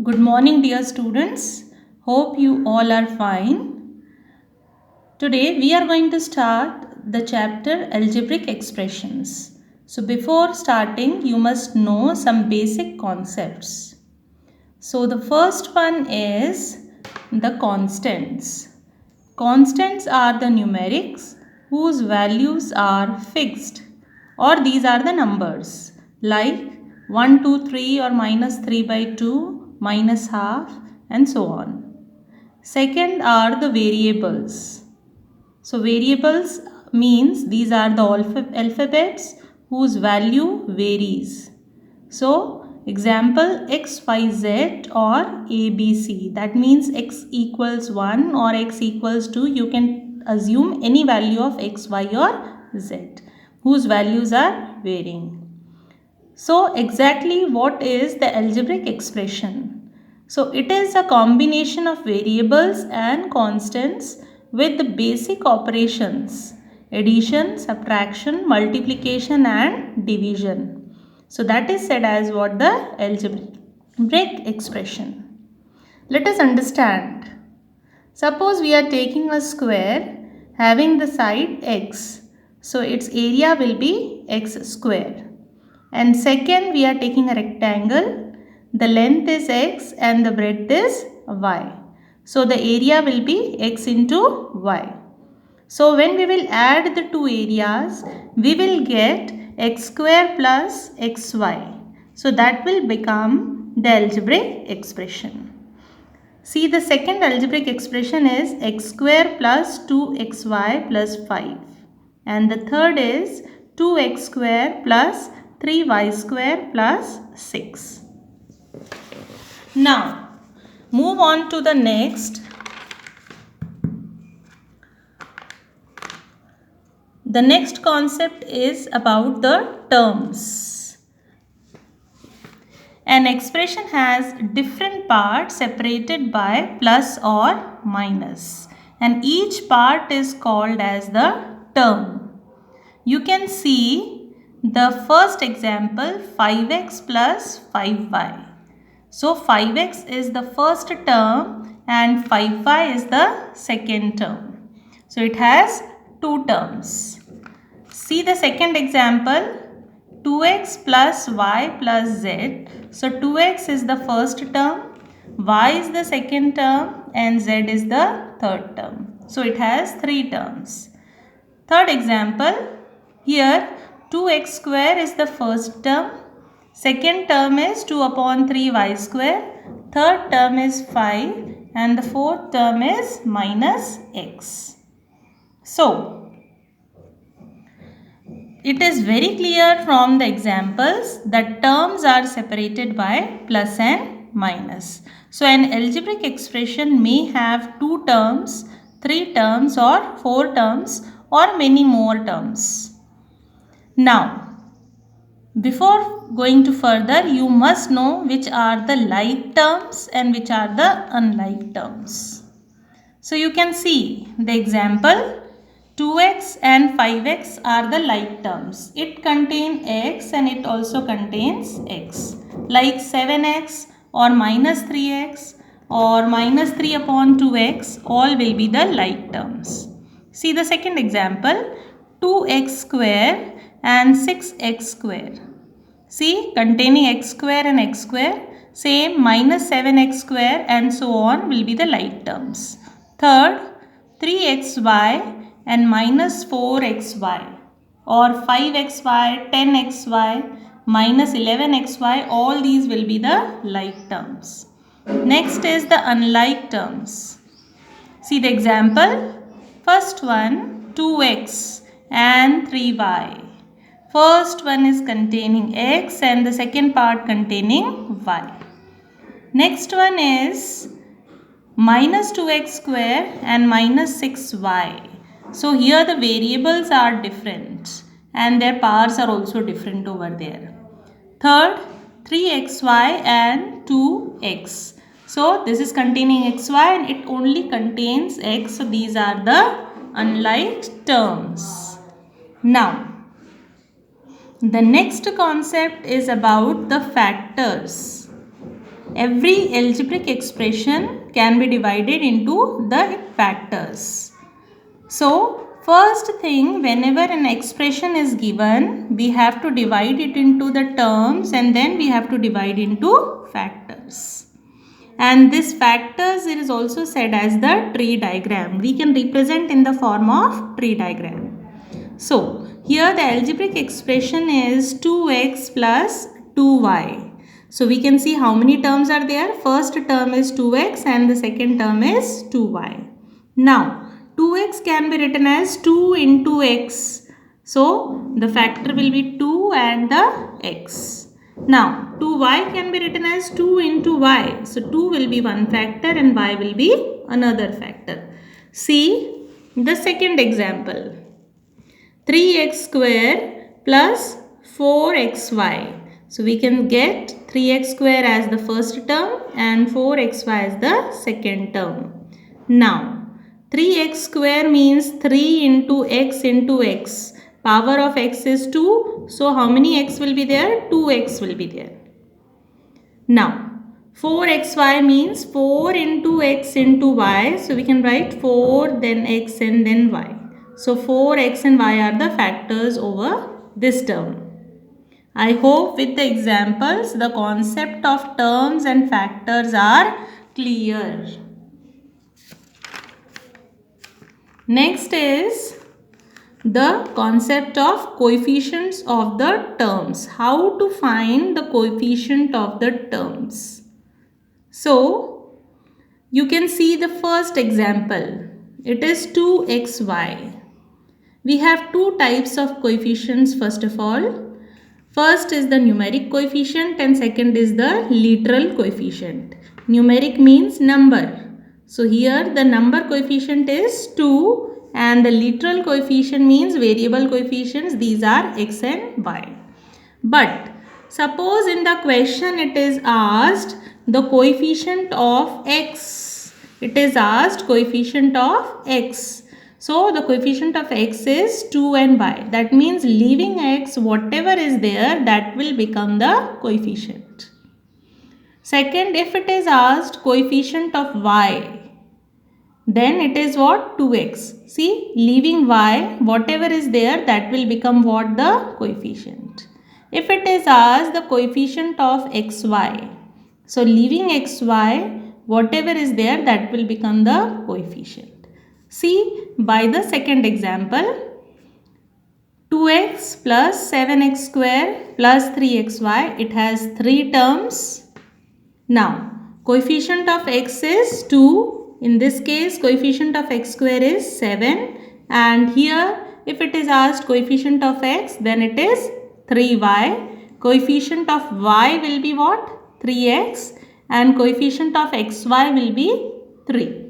Good morning, dear students. Hope you all are fine. Today we are going to start the chapter Algebraic Expressions. So, before starting, you must know some basic concepts. So, the first one is the constants. Constants are the numerics whose values are fixed, or these are the numbers like 1, 2, 3 or minus 3 by 2, minus half, and so on. Second are the variables. So variables means these are the alphabets whose value varies. So example XYZ or ABC, that means x equals 1 or x equals 2. You can assume any value of x, y or z whose values are varying. So exactly what is the algebraic expression? So it is a combination of variables and constants with the basic operations: addition, subtraction, multiplication and division. So that is said as what the algebraic expression. Let us understand. Suppose we are taking a square having the side x. So its area will be x square. And second, we are taking a rectangle. The length is x and the breadth is y. So the area will be x into y. So when we will add the two areas, we will get x square plus xy. So that will become the algebraic expression. See, the second algebraic expression is x square plus 2xy plus 5. And the third is 2x square plus 3y square plus 6. Now, move on to the next. The next concept is about the terms. An expression has different parts separated by plus or minus, and each part is called as the term. You can see the first example, 5x plus 5y. So 5x is the first term and 5y is the second term. So it has two terms. See the second example, 2x plus y plus z. So 2x is the first term, y is the second term and z is the third term. So it has three terms. Third example, here 2x square is the first term, second term is 2 upon 3y square, third term is 5 and the fourth term is minus x. So, it is very clear from the examples that terms are separated by plus and minus. So, an algebraic expression may have two terms, three terms or four terms or many more terms. Now, before going to further, you must know which are the like terms and which are the unlike terms. So, you can see the example. 2x and 5x are the like terms. It contains x and it also contains x. Like 7x or minus 3x or minus 3 upon 2x, all will be the like terms. See the second example, 2x square and 6x square. See, containing x square and x square, same minus 7x square and so on will be the like terms. Third, 3xy and minus 4xy or 5xy, 10xy, minus 11xy, all these will be the like terms. Next is the unlike terms. See the example. First one, 2x and 3y. First one is containing x and the second part containing y. Next one is minus 2x square and minus 6y. So here the variables are different and their powers are also different over there. Third, 3xy and 2x. So this is containing xy and it only contains x. So these are the unlike terms. Now, the next concept is about the factors. every algebraic expression can be divided into the factors. So, first thing, whenever an expression is given, we have to divide it into the terms and then we have to divide into factors. And this factors is also said as the tree diagram. We can represent in the form of tree diagram. So, here the algebraic expression is 2x plus 2y. So, we can see how many terms are there. First term is 2x and the second term is 2y. Now, 2x can be written as 2 into x. So, the factor will be 2 and the x. Now, 2y can be written as 2 into y. So, 2 will be one factor and y will be another factor. See the second example. 3x square plus 4xy. So, we can get 3x square as the first term and 4xy as the second term. Now, 3x square means 3 into x. Power of x is 2. So, how many x will be there? 2x will be there. Now, 4xy means 4 into x into y. So, we can write 4 then x and then y. So, 4x and y are the factors over this term. I hope with the examples, the concept of terms and factors are clear. Next is the concept of coefficients of the terms. How to find the coefficient of the terms. So, you can see the first example. It is 2xy. We have two types of coefficients first of all. First is the numeric coefficient and second is the literal coefficient. Numeric means number. So here the number coefficient is 2 and the literal coefficient means variable coefficients. These are x and y. But suppose in the question it is asked the coefficient of x. It is asked coefficient of x. So the coefficient of x is 2 and y. That means leaving x, whatever is there, that will become the coefficient. Second, if it is asked coefficient of y, then it is what? 2x. See, leaving y, whatever is there, that will become what? The coefficient. If it is asked the coefficient of xy, so leaving xy, whatever is there, that will become the coefficient. See, by the second example, 2x plus 7x square plus 3xy, it has 3 terms. Now, coefficient of x is 2. In this case, coefficient of x square is 7. And here, if it is asked coefficient of x, then it is 3y. Coefficient of y will be what? 3x. And coefficient of xy will be 3.